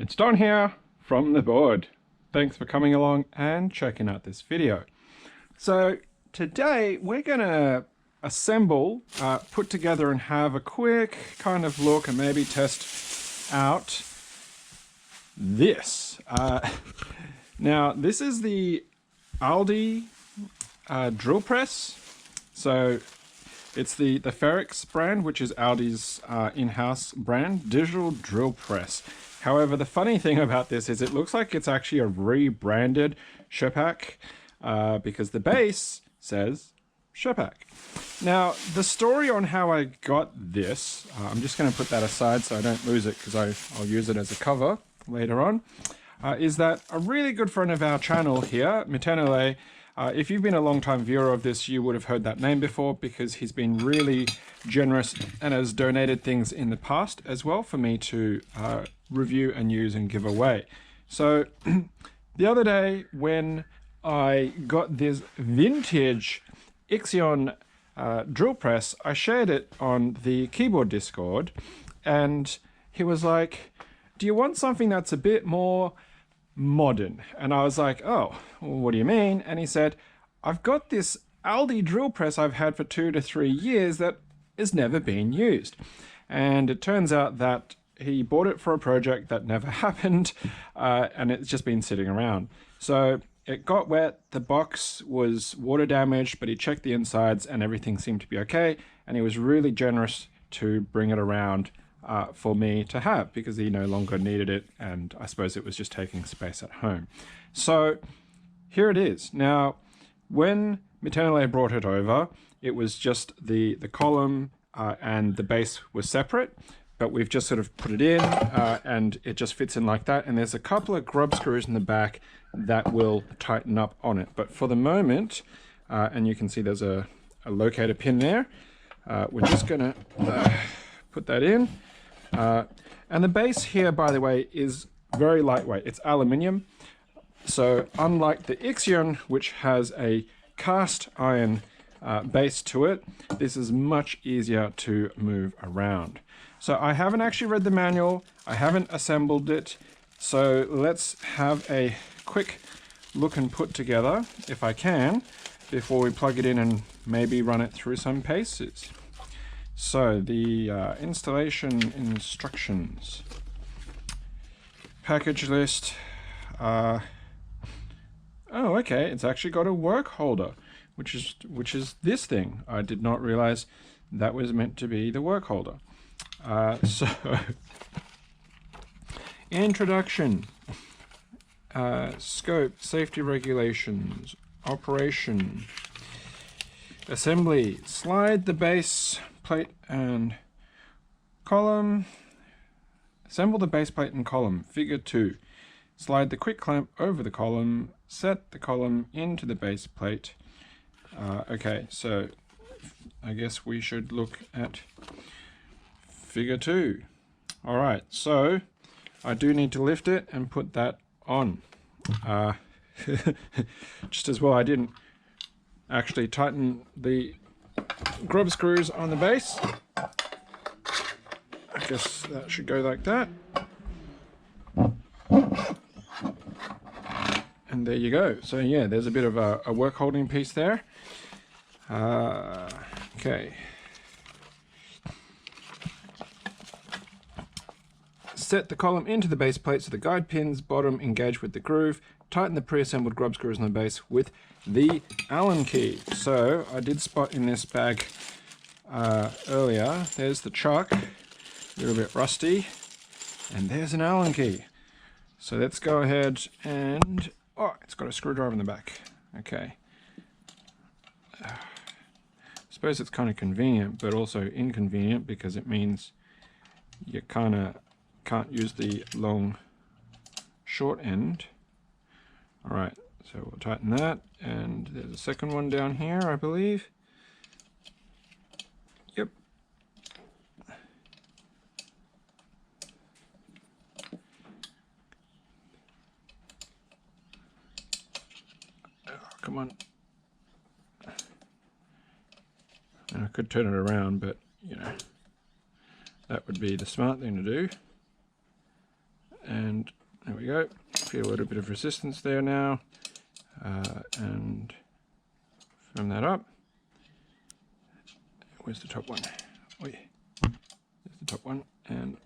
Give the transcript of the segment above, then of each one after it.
It's Don here from the board. Thanks for coming along and checking out this video. So today we're gonna assemble, put together and have a quick kind of look and maybe test out this. Now this is the Aldi drill press. So it's the Ferrex brand, which is Aldi's in-house brand, digital drill press. However, the funny thing about this is it looks like it's actually a rebranded Shepak because the base says Shepak. Now, the story on how I got this, I'm just going to put that aside so I don't lose it because I'll use it as a cover later on, is that a really good friend of our channel here, Mitenele, if you've been a long-time viewer of this, you would have heard that name before because he's been really generous and has donated things in the past as well for me to review and use and give away. So the other day when I got this vintage Ixion drill press, I shared it on the keyboard Discord and he was like, do you want something that's a bit more modern? And I was like, oh, well, what do you mean? And he said, I've got this Aldi drill press I've had for 2 to 3 years that has never been used. And it turns out that he bought it for a project that never happened, and it's just been sitting around. So it got wet, the box was water damaged, but he checked the insides and everything seemed to be okay. And he was really generous to bring it around for me to have because he no longer needed it, and I suppose it was just taking space at home. So here it is. Now, when Mitenele brought it over, it was just the column and the base was separate, but we've just sort of put it in and it just fits in like that. And there's a couple of grub screws in the back that will tighten up on it. But for the moment, and you can see there's a locator pin there, we're just gonna put that in. And the base here, by the way, is very lightweight. It's aluminium. So unlike the Ixion, which has a cast iron base to it, this is much easier to move around. So I haven't actually read the manual. I haven't assembled it. So let's have a quick look and put together, if I can, before we plug it in and maybe run it through some paces. So the installation instructions, package list. Oh, okay, it's actually got a work holder, which is this thing. I did not realize that was meant to be the work holder. So introduction, scope, safety regulations, operation, assembly. Slide the base plate and column. Assemble the base plate and column, figure 2. Slide the quick clamp over the column, set the column into the base plate. Okay, so I guess we should look at figure 2. All right, so I do need to lift it and put that on. Just as well I didn't actually tighten the grub screws on the base. I guess that should go like that. And there you go. So yeah, there's a bit of a work holding piece there. Okay. Set the column into the base plate so the guide pins bottom engage with the groove. Tighten the pre-assembled grub screws on the base with the Allen key. So I did spot in this bag earlier, there's the chuck, a little bit rusty, and there's an Allen key. So let's go ahead and, oh, it's got a screwdriver in the back. Okay. I suppose it's kind of convenient, but also inconvenient because it means you kind of can't use the long short end. All right, so we'll tighten that, and there's a second one down here, I believe. Yep. Oh, come on. And I could turn it around, but you know, that would be the smart thing to do. And we go. Feel a little bit of resistance there now. And firm that up. Where's the top one? Oi. There's the top one. And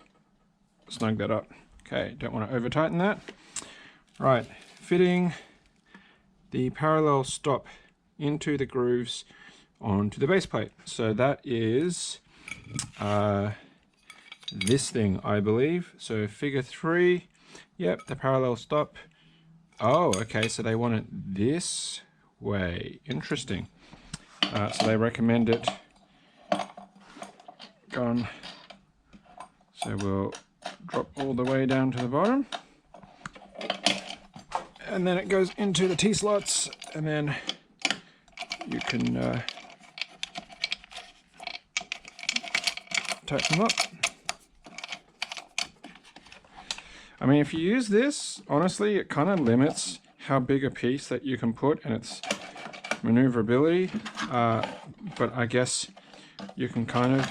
snug that up. Okay, don't want to over tighten that. Right, fitting the parallel stop into the grooves onto the base plate. So that is this thing, I believe. So figure 3, yep, the parallel stop. Oh, okay, so they want it this way. Interesting. So they recommend it gone. So we'll drop all the way down to the bottom. And then it goes into the T-slots, and then you can tighten them up. I mean, if you use this, honestly, it kind of limits how big a piece that you can put and its maneuverability. But I guess you can kind of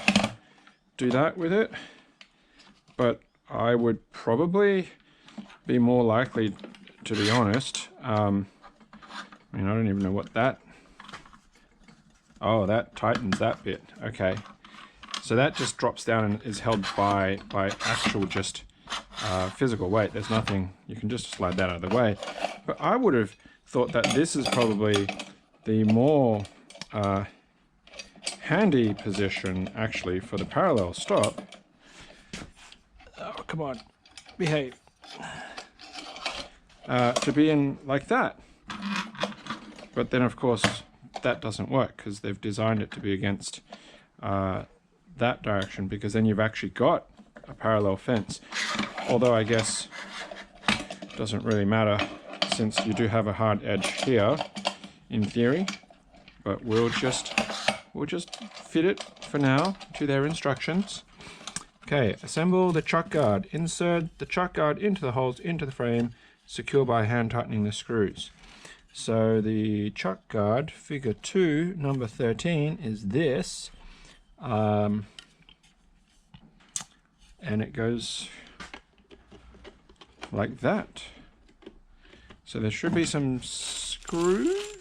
do that with it. But I would probably be more likely, to be honest. I mean, I don't even know what that... Oh, that tightens that bit. Okay. So that just drops down and is held by actual just physical weight. There's nothing, you can just slide that out of the way. But I would have thought that this is probably the more handy position actually for the parallel stop. Oh, come on, behave. To be in like that. But then of course that doesn't work because they've designed it to be against that direction, because then you've actually got a parallel fence. Although I guess it doesn't really matter since you do have a hard edge here in theory, but we'll just fit it for now to their instructions. Okay, assemble the chuck guard. Insert the chuck guard into the holes into the frame, secure by hand tightening the screws. So the chuck guard, figure 2, number 13, is this. And it goes like that. So there should be some screws.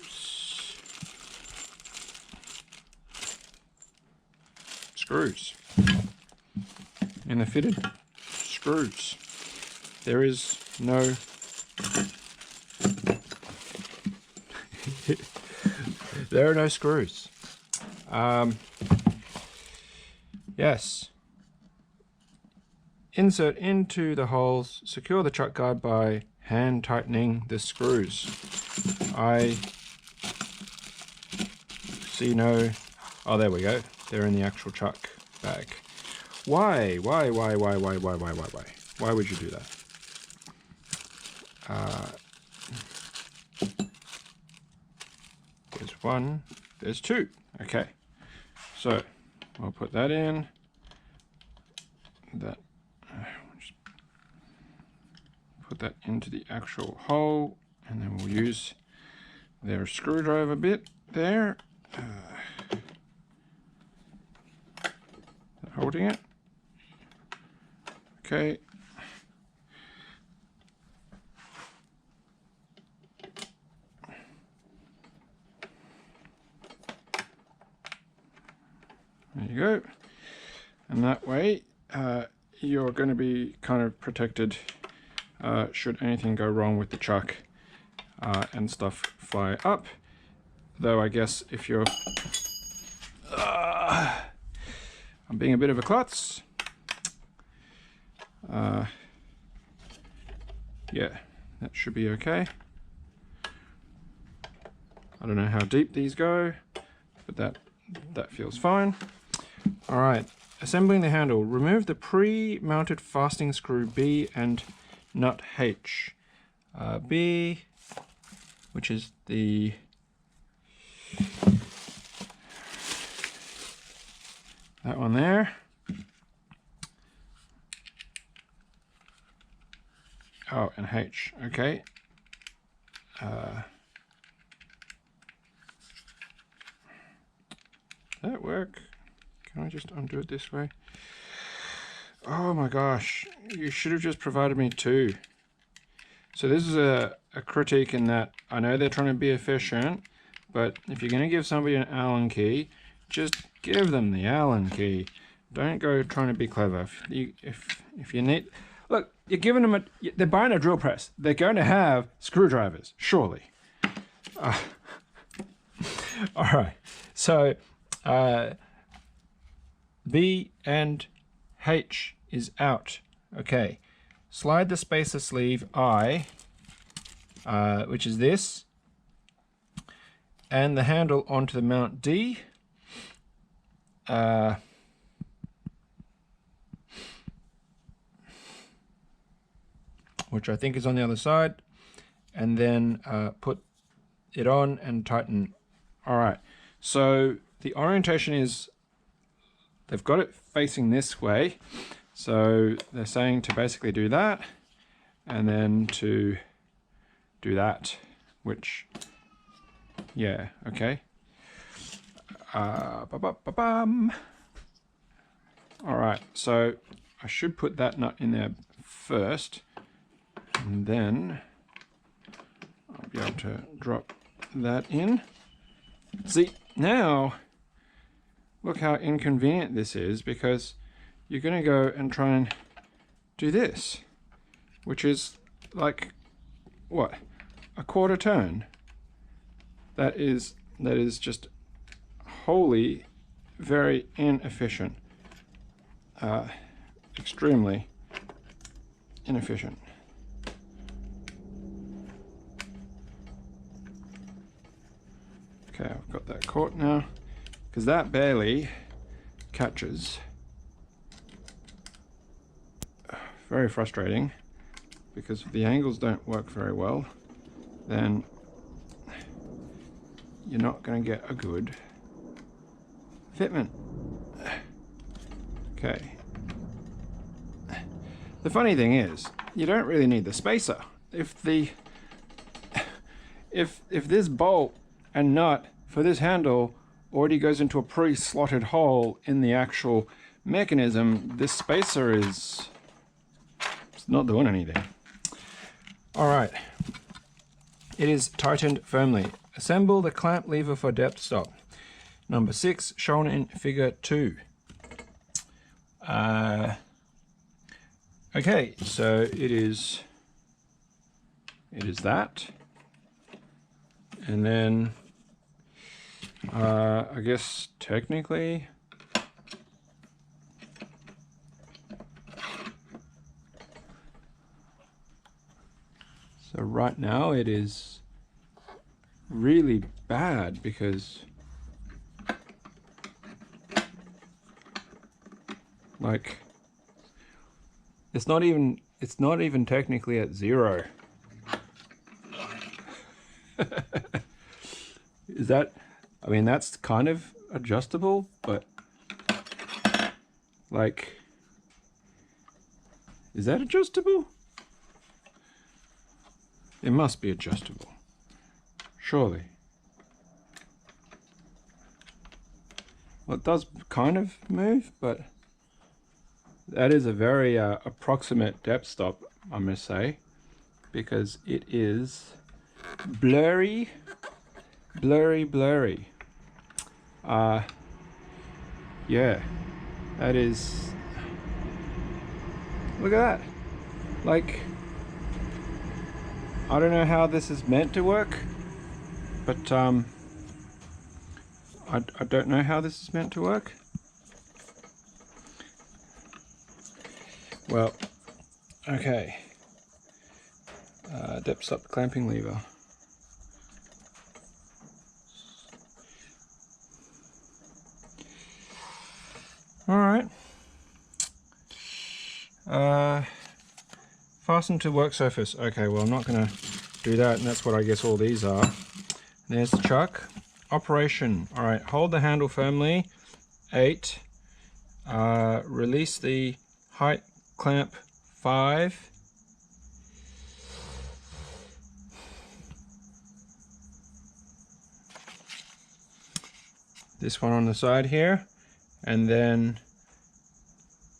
In the fitted screws. There is no... There are no screws. Yes. Insert into the holes, secure the chuck guard by hand tightening the screws. I see no... Oh, there we go. They're in the actual chuck bag. Why? Why would you do that? There's one, there's two. Okay. So, I'll put that in. That... just put that into the actual hole, and then we'll use their screwdriver bit there. Holding it. Okay. There you go. And that way you're going to be kind of protected should anything go wrong with the chuck and stuff fly up. Though I guess if you're... I'm being a bit of a klutz. Yeah, that should be okay. I don't know how deep these go, but that feels fine. All right, assembling the handle. Remove the pre-mounted fastening screw B and nut H. B, which is the... that one there. Oh, and H, okay. That work? Can I just undo it this way? Oh my gosh, you should have just provided me two. So this is a critique in that I know they're trying to be efficient, but if you're going to give somebody an Allen key, just give them the Allen key. Don't go trying to be clever. If you need, look, you're giving them they're buying a drill press. They're going to have screwdrivers, surely. All right. So B and H is out. Okay. Slide the spacer sleeve I, which is this, and the handle onto the mount D. Which I think is on the other side, and then put it on and tighten. All right, so the orientation is, they've got it facing this way, so they're saying to basically do that, and then to do that, which, yeah, okay. All right, so I should put that nut in there first, and then I'll be able to drop that in. See, now look how inconvenient this is, because you're going to go and try and do this, which is like, what, a quarter turn. That is just wholly very inefficient, extremely inefficient. Okay, I've got that caught now, because that barely catches. Very frustrating, because if the angles don't work very well, then you're not going to get a good fitment. Okay. The funny thing is, you don't really need the spacer. If this bolt and nut for this handle already goes into a pre-slotted hole in the actual mechanism, this spacer is not doing anything. All right, it is tightened firmly. Assemble the clamp lever for depth stop. Number 6, shown in figure 2. Okay, so it is that, and then I guess technically so right now it is really bad, because like it's not even technically at 0. Is that, I mean, that's kind of adjustable, but like, is that adjustable? It must be adjustable, surely. Well, it does kind of move, but that is a very approximate depth stop, I must say, because it is blurry. Yeah, that is, look at that. Like, I don't know how this is meant to work, but I don't know how this is meant to work. Well, okay. Depth stop clamping lever. All right. Fasten to work surface. Okay, well, I'm not going to do that, and that's what I guess all these are. There's the chuck. Operation. All right, hold the handle firmly. 8. Release the height clamp. 5. This one on the side here, and then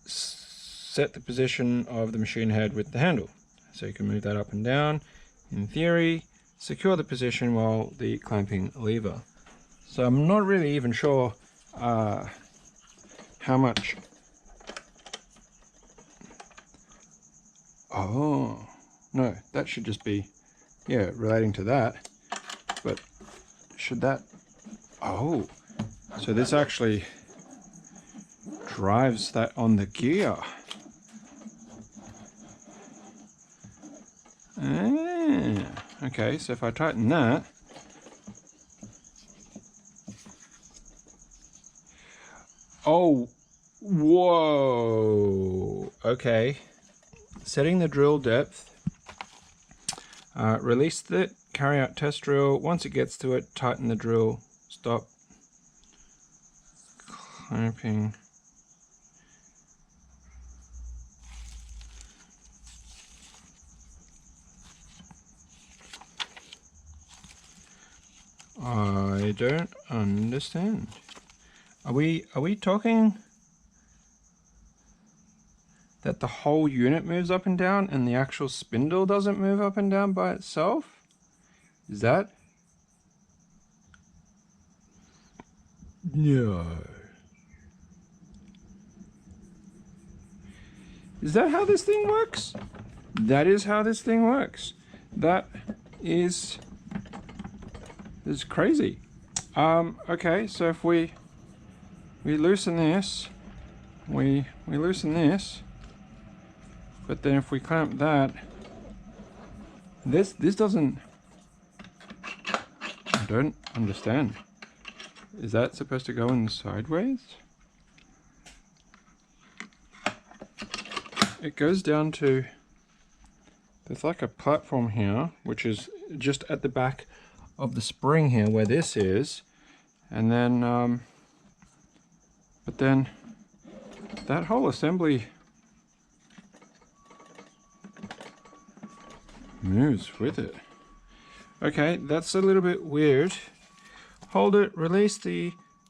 set the position of the machine head with the handle. So you can move that up and down. In theory, secure the position while the clamping lever. So I'm not really even sure how much. Oh, no, that should just be, yeah, relating to that. But should that, oh, so this actually drives that on the gear. Ah, okay, so if I tighten that, oh, whoa, okay. Setting the drill depth, release it, carry out test drill. Once it gets to it, tighten the drill, stop clamping. I don't understand. Are we talking that the whole unit moves up and down and the actual spindle doesn't move up and down by itself? Is that? No. Is that how this thing works? That is how this thing works. That is crazy. Okay, so if we loosen this, we loosen this, but then if we clamp that, this doesn't. I don't understand. Is that supposed to go in sideways? It goes down to, there's like a platform here, which is just at the back of the spring here where this is, and then but then that whole assembly moves with it. Okay, that's a little bit weird. Hold it, release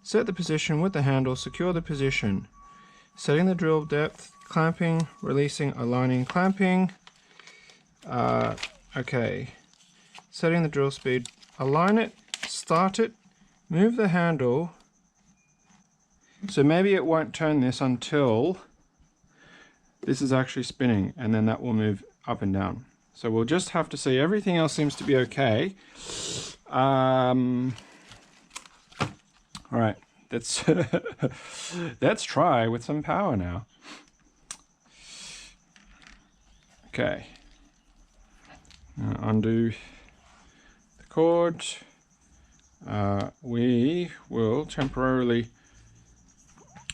set the position with the handle, secure the position. Setting the drill depth, clamping, releasing, aligning, clamping. Okay. Setting the drill speed, align it, start it, move the handle. So maybe it won't turn this until this is actually spinning, and then that will move up and down. So we'll just have to see. Everything else seems to be okay. All right, let's try with some power now. Okay, now undo the cord. We will temporarily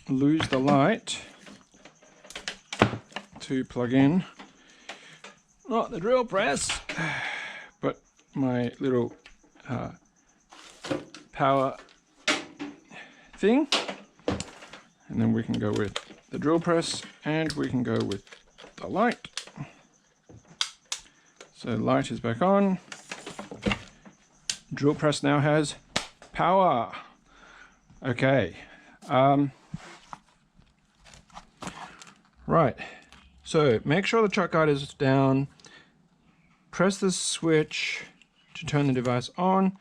lose the light to plug in, not the drill press, but my little power thing, and then we can go with the drill press and we can go with the light. So light is back on. Drill press now has power. Okay. Right. So make sure the chuck guide is down. Press the switch to turn the device on.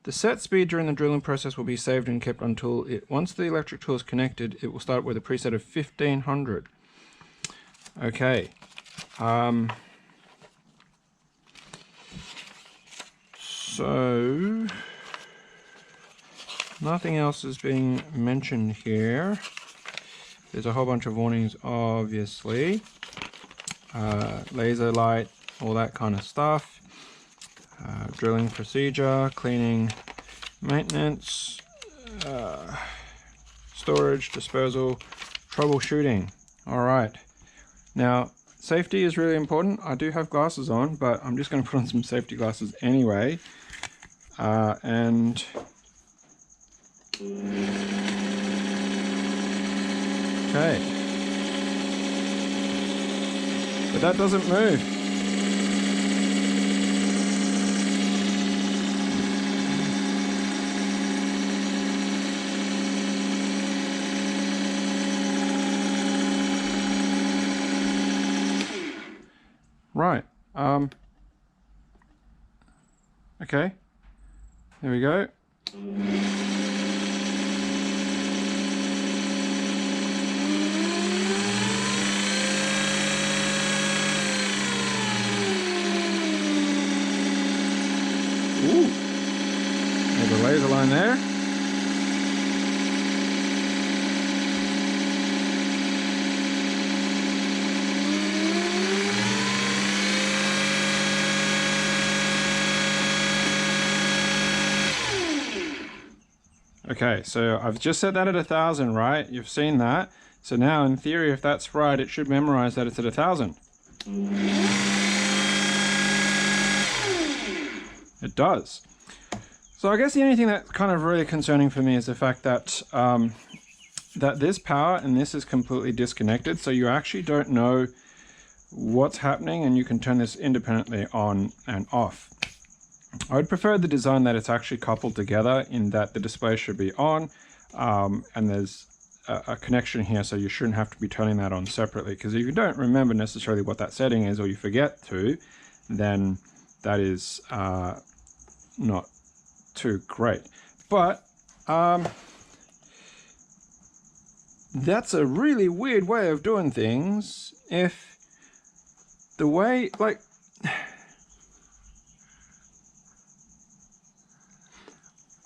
The set speed during the drilling process will be saved and kept until once the electric tool is connected, it will start with a preset of 1500. Okay. So nothing else is being mentioned here. There's a whole bunch of warnings, obviously. Laser light, all that kind of stuff. Drilling procedure, cleaning, maintenance, storage, disposal, troubleshooting. All right. Now, safety is really important. I do have glasses on, but I'm just going to put on some safety glasses anyway. And okay. But that doesn't move. Right. Okay, there we go. Ooh, there's a laser line there. Okay, so I've just set that at 1,000, right? You've seen that. So now, in theory, if that's right, it should memorize that it's at 1,000. It does. So I guess the only thing that's kind of really concerning for me is the fact that that this power and this is completely disconnected. So you actually don't know what's happening, and you can turn this independently on and off. I would prefer the design that it's actually coupled together, in that the display should be on and there's a connection here, so you shouldn't have to be turning that on separately, because if you don't remember necessarily what that setting is, or you forget to, then that is not too great. But that's a really weird way of doing things. If the way, like,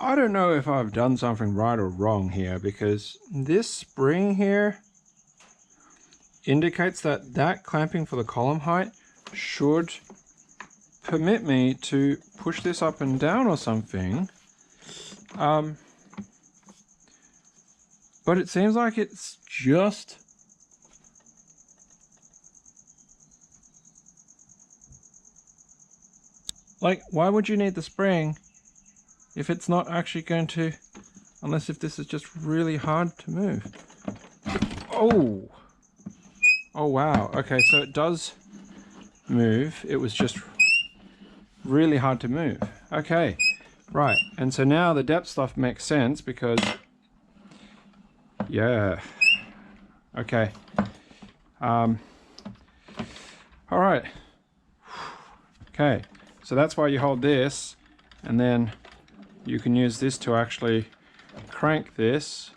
I don't know if I've done something right or wrong here, because this spring here indicates that that clamping for the column height should permit me to push this up and down or something. But it seems like it's just like, why would you need the spring if it's not actually going to, unless if this is just really hard to move. Oh wow, okay, so it does move. It was just really hard to move. Okay, right, and so now the depth stuff makes sense, because yeah, okay, all right, okay, so that's why you hold this, and then you can use this to actually crank this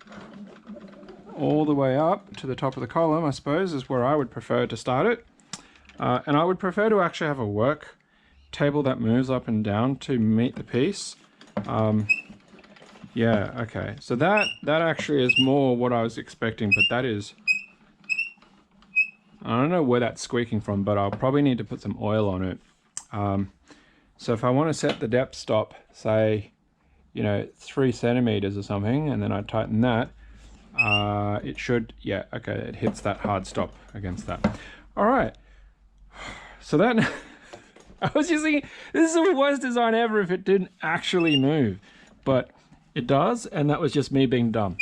all the way up to the top of the column, I suppose, is where I would prefer to start it. And I would prefer to actually have a work table that moves up and down to meet the piece. Yeah, okay. So that actually is more what I was expecting, but that is... I don't know where that's squeaking from, but I'll probably need to put some oil on it. So if I want to set the depth stop, say, you know, 3 centimeters or something, and then I tighten that, it should, yeah, okay, it hits that hard stop against that. All right, so that, I was just thinking, this is the worst design ever if it didn't actually move, but it does, and that was just me being dumb,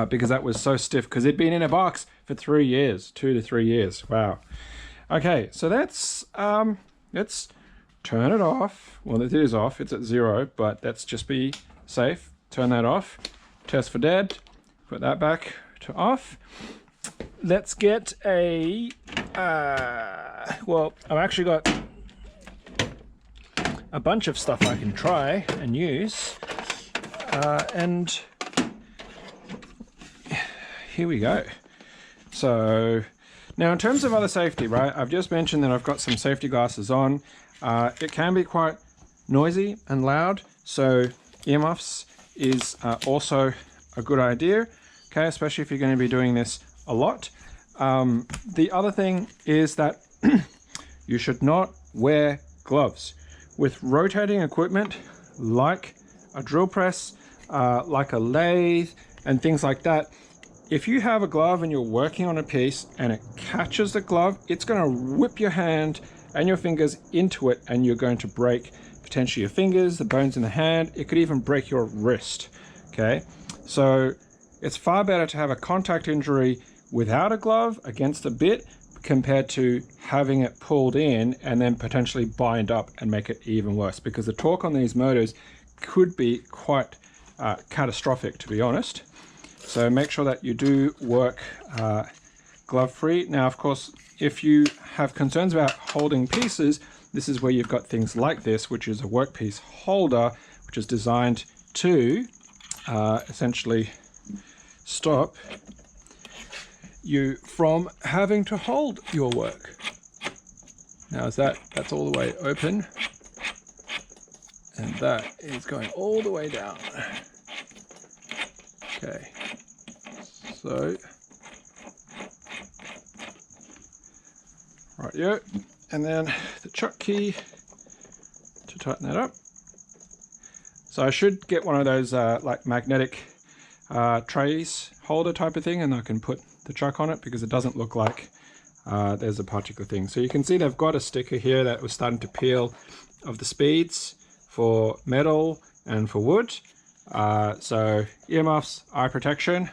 because that was so stiff, because it'd been in a box for 3 years, 2 to 3 years, wow. Okay, so let's turn it off. Well, it is off, it's at 0, but let's just be safe. Turn that off, test for dead, put that back to off. Let's get a, well, I've actually got a bunch of stuff I can try and use. And here we go. So now in terms of other safety, right, I've just mentioned that I've got some safety glasses on. It can be quite noisy and loud, so earmuffs is also a good idea, okay, especially if you're going to be doing this a lot. The other thing is that you should not wear gloves. With rotating equipment like a drill press, like a lathe and things like that, if you have a glove and you're working on a piece and it catches the glove, it's going to whip your hand and your fingers into it, and you're going to break potentially your fingers, the bones in the hand. It could even break your wrist, okay? So it's far better to have a contact injury without a glove against a bit compared to having it pulled in and then potentially bind up and make it even worse, because the torque on these motors could be quite catastrophic, to be honest. So make sure that you do work glove free. Now, of course, if you have concerns about holding pieces, this is where you've got things like this, which is a workpiece holder, which is designed to essentially stop you from having to hold your work. Now that's all the way open, and that is going all the way down. Okay, so right, yeah, and then the chuck key to tighten that up. So I should get one of those like magnetic trays holder type of thing, and I can put the chuck on it, because it doesn't look like there's a particular thing. So you can see they've got a sticker here that was starting to peel of the speeds for metal and for wood. So earmuffs, eye protection,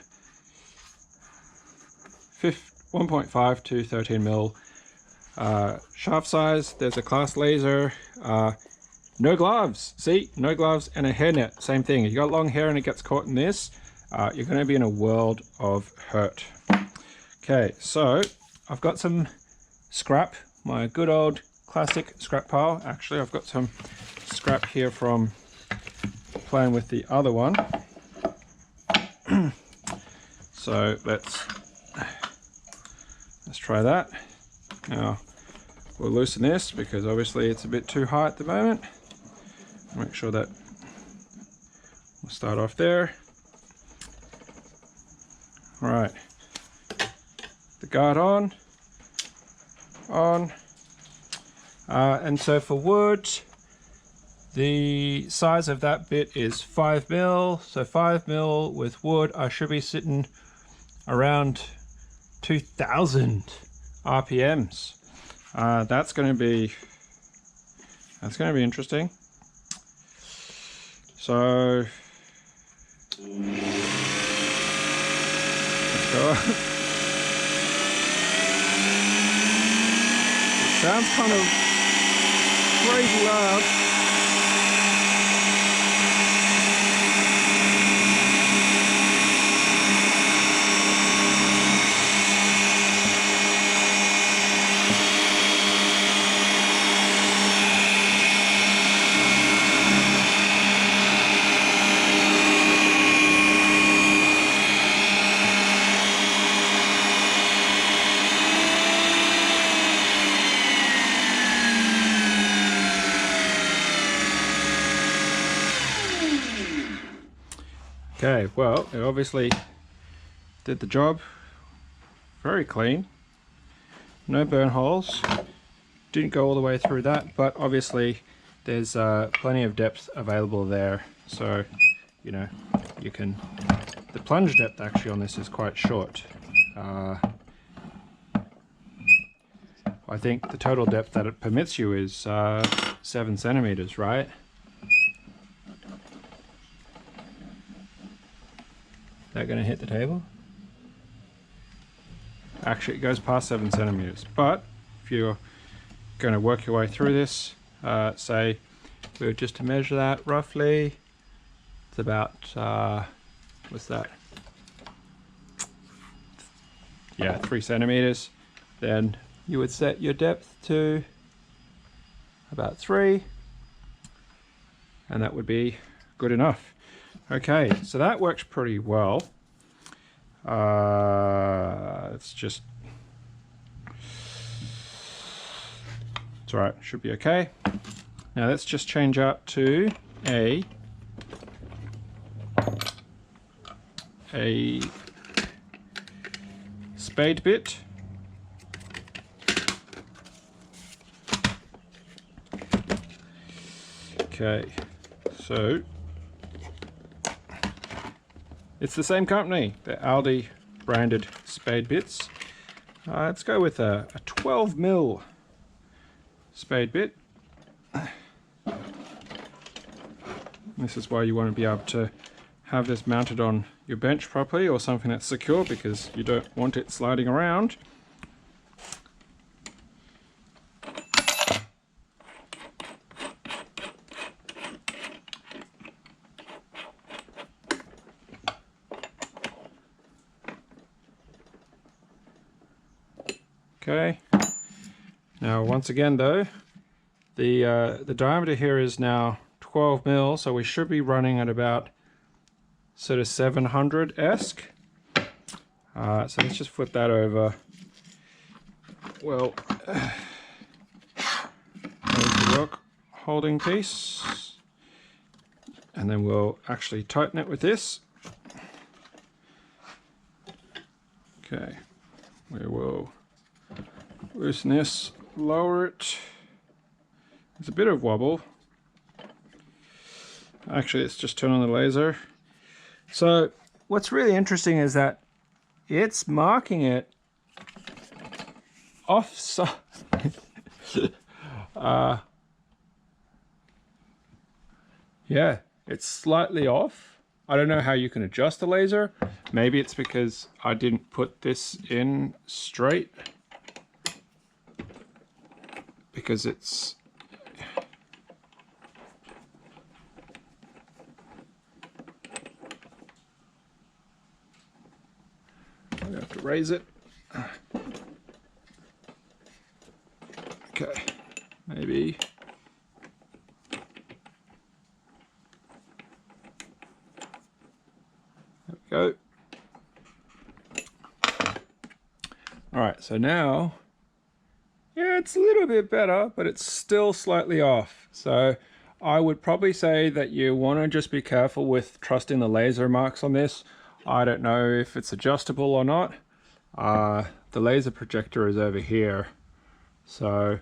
1.5 to 13 mil shaft size. There's a class laser. No gloves. See, no gloves, and a hairnet. Same thing. If you got long hair and it gets caught in this, you're going to be in a world of hurt. Okay, so I've got some scrap, my good old classic scrap pile. Actually, I've got some scrap here from playing with the other one. So let's try that. Now we'll loosen this, because obviously it's a bit too high at the moment. Make sure that we'll start off there. All right, the guard on, and so for wood, the size of that bit is 5 mil. So 5 mil with wood, I should be sitting around 2,000 RPMs. That's going to be interesting. So let's go. It sounds kind of crazy loud. Okay, well, it obviously did the job. Very clean. No burn holes. Didn't go all the way through that, but obviously there's plenty of depth available there. So, you know, you can... The plunge depth actually on this is quite short. I think the total depth that it permits you is 7 centimeters, right? That going to hit the table? Actually, it goes past 7 centimeters. But if you're going to work your way through this, say we were just to measure that roughly, it's about what's that? Yeah, 3 centimeters. Then you would set your depth to about 3, and that would be good enough. Okay, so that works pretty well. It's just, it's alright, should be okay. Now let's just change up to a spade bit. Okay, so it's the same company, the Aldi branded spade bits. Let's go with a 12 mil spade bit. This is why you want to be able to have this mounted on your bench properly, or something that's secure, because you don't want it sliding around. Okay, Now, once again though, the diameter here is now 12 mil, so we should be running at about sort of 700-esque. So let's just flip that over. Well, there's the rock holding piece, and then we'll actually tighten it with this. Okay, we will loosen this, lower it. There's a bit of wobble. Actually, let's just turn on the laser. So what's really interesting is that it's marking it offside. Yeah, it's slightly off. I don't know how you can adjust the laser. Maybe it's because I didn't put this in straight. Because it's... I'm gonna have to raise it. Okay, maybe. There we go. All right, so now, yeah, it's a little bit better, but it's still slightly off. So I would probably say that you want to just be careful with trusting the laser marks on this. I don't know if it's adjustable or not. The laser projector is over here. So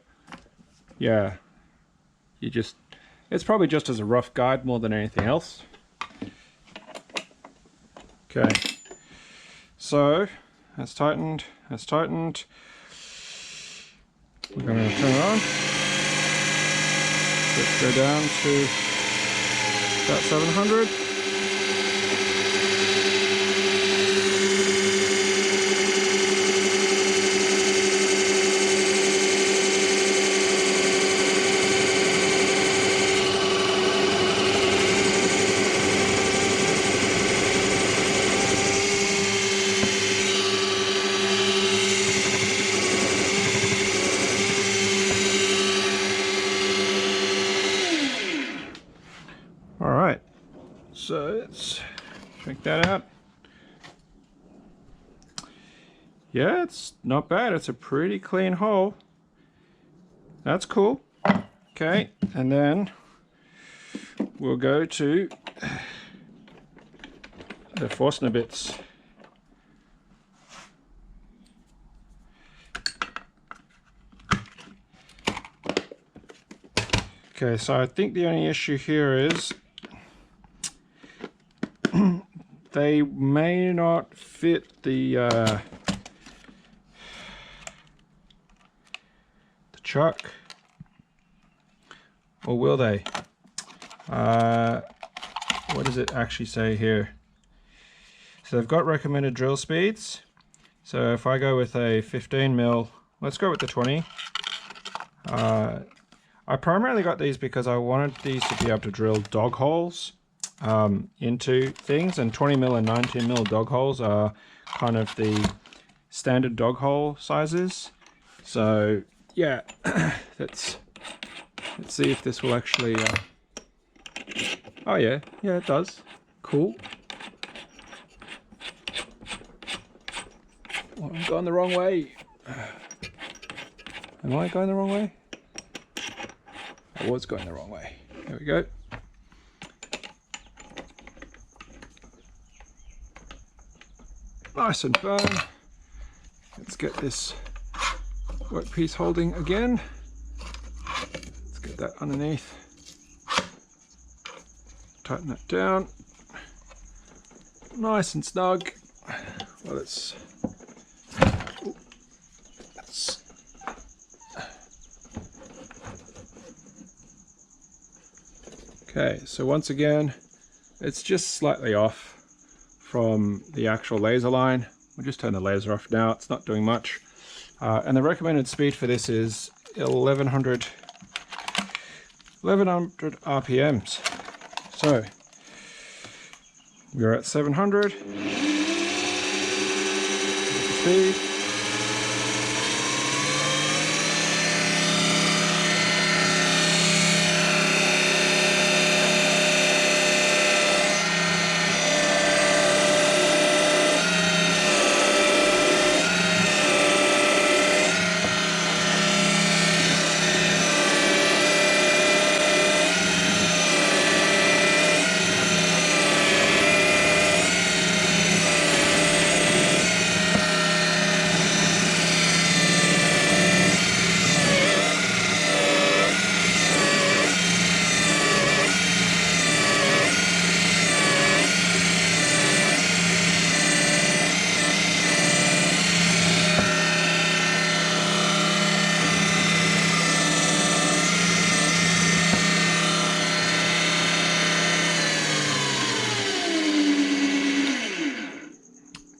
yeah, it's probably just as a rough guide more than anything else. Okay, so that's tightened, that's tightened. We're going to turn it on. Let's go down to about 700. Alright, so let's check that out. Yeah, it's not bad. It's a pretty clean hole. That's cool. Okay, and then we'll go to the Forstner bits. Okay, so I think the only issue here is they may not fit the chuck, or will they? What does it actually say here? So they've got recommended drill speeds. So if I go with a 15 mil, let's go with the 20. I primarily got these because I wanted these to be able to drill dog holes into things, and 20 mil and 19 mil dog holes are kind of the standard dog hole sizes. So yeah, let's see if this will actually oh yeah, it does. Cool. Oh, I'm going the wrong way. Am I going the wrong way? I was going the wrong way. There we go. Nice and firm. Let's get this workpiece holding again. Let's get that underneath. Tighten that down. Nice and snug. Well, let's okay, so once again, it's just slightly off from the actual laser line. We'll just turn the laser off now, it's not doing much. And the recommended speed for this is 1100 RPMs. So, we're at 700. Speed.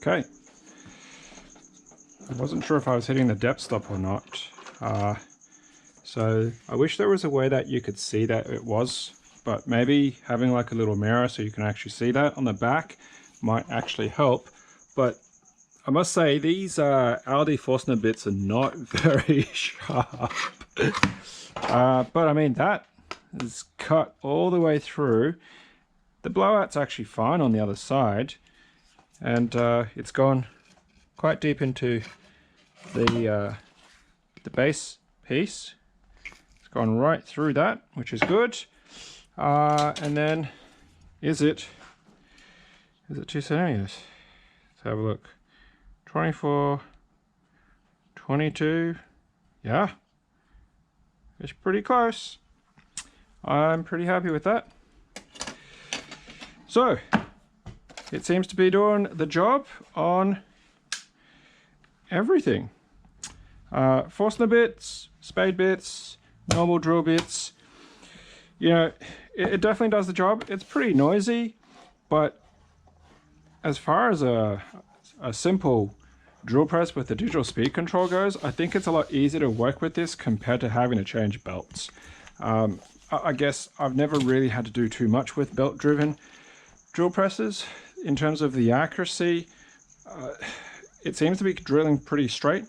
Okay. I wasn't sure if I was hitting the depth stop or not. So I wish there was a way that you could see that it was, but maybe having like a little mirror so you can actually see that on the back might actually help. But I must say, these Aldi Forstner bits are not very sharp. But I mean, that is cut all the way through. The blowout's actually fine on the other side, and it's gone quite deep into the base piece. It's gone right through that, which is good. And then, is it 2 centimeters? Let's have a look. 24, 22, yeah, it's pretty close. I'm pretty happy with that. So, it seems to be doing the job on everything. Forstner bits, spade bits, normal drill bits. You know, it definitely does the job. It's pretty noisy, but as far as a simple drill press with the digital speed control goes, I think it's a lot easier to work with this compared to having to change belts. I guess I've never really had to do too much with belt-driven drill presses. In terms of the accuracy, it seems to be drilling pretty straight.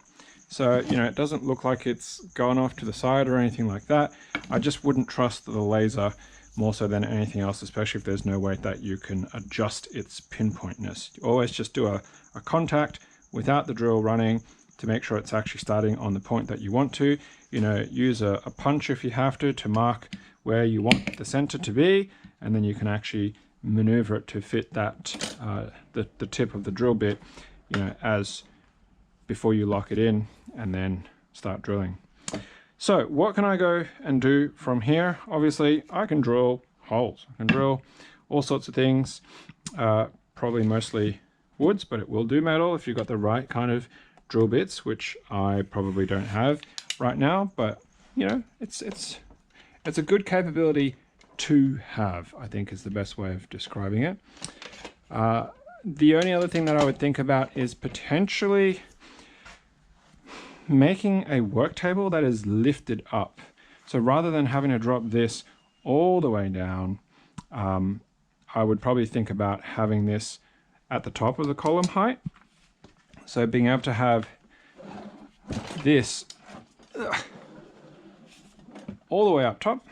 So, you know, it doesn't look like it's gone off to the side or anything like that. I just wouldn't trust the laser more so than anything else, especially if there's no way that you can adjust its pinpointness. You always just do a contact without the drill running to make sure it's actually starting on the point that you want to. You know, use a punch if you have to mark where you want the center to be, and then you can actually maneuver it to fit that the tip of the drill bit, you know, as before you lock it in and then start drilling. So what can I go and do from here? Obviously I can drill holes, I can drill all sorts of things, probably mostly woods, but it will do metal if you've got the right kind of drill bits, which I probably don't have right now, but you know, it's a good capability to have, I think is the best way of describing it. The only other thing that I would think about is potentially making a work table that is lifted up. So rather than having to drop this all the way down, I would probably think about having this at the top of the column height. So being able to have this all the way up top,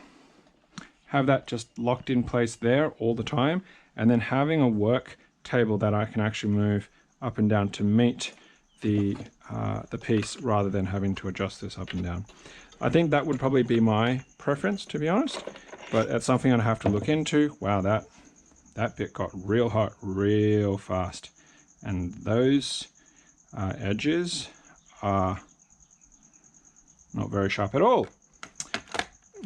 have that just locked in place there all the time, and then having a work table that I can actually move up and down to meet the piece rather than having to adjust this up and down. I think that would probably be my preference, to be honest, but it's something I'd have to look into. Wow, that bit got real hot real fast, and those edges are not very sharp at all.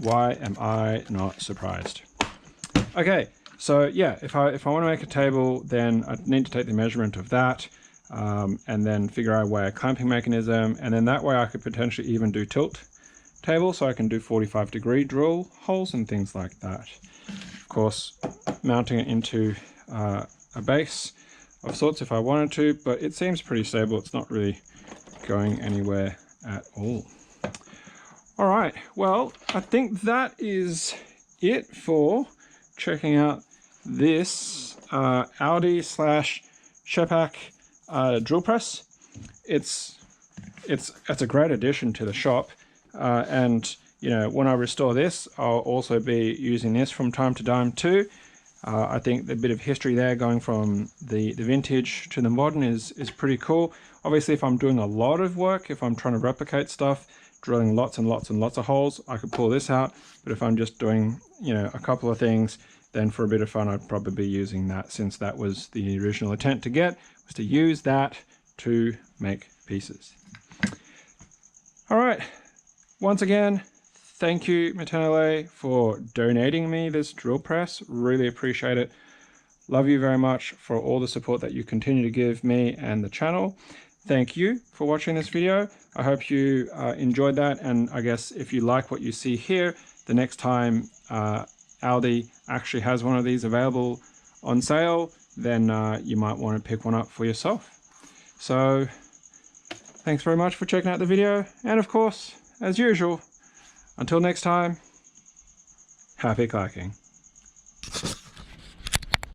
Why am I not surprised? Okay, so yeah, if I want to make a table, then I need to take the measurement of that, and then figure out a clamping mechanism, and then that way I could potentially even do tilt table, so I can do 45-degree drill holes and things like that. Of course, mounting it into a base of sorts if I wanted to, but it seems pretty stable. It's not really going anywhere at all. All right, well, I think that is it for checking out this Aldi / Shepak drill press. It's a great addition to the shop, and you know, when I restore this, I'll also be using this from time to time too. I think the bit of history there going from the vintage to the modern is pretty cool. Obviously, if I'm doing a lot of work, if I'm trying to replicate stuff, drilling lots and lots and lots of holes, I could pull this out. But if I'm just doing, you know, a couple of things, then for a bit of fun, I'd probably be using that, since that was the original intent to get, was to use that to make pieces. All right, once again, thank you, Matenale, for donating me this drill press. Really appreciate it. Love you very much for all the support that you continue to give me and the channel. Thank you for watching this video. I hope you enjoyed that, and I guess if you like what you see here, the next time Aldi actually has one of these available on sale, then you might want to pick one up for yourself. So thanks very much for checking out the video, and of course, as usual, until next time, happy kayaking.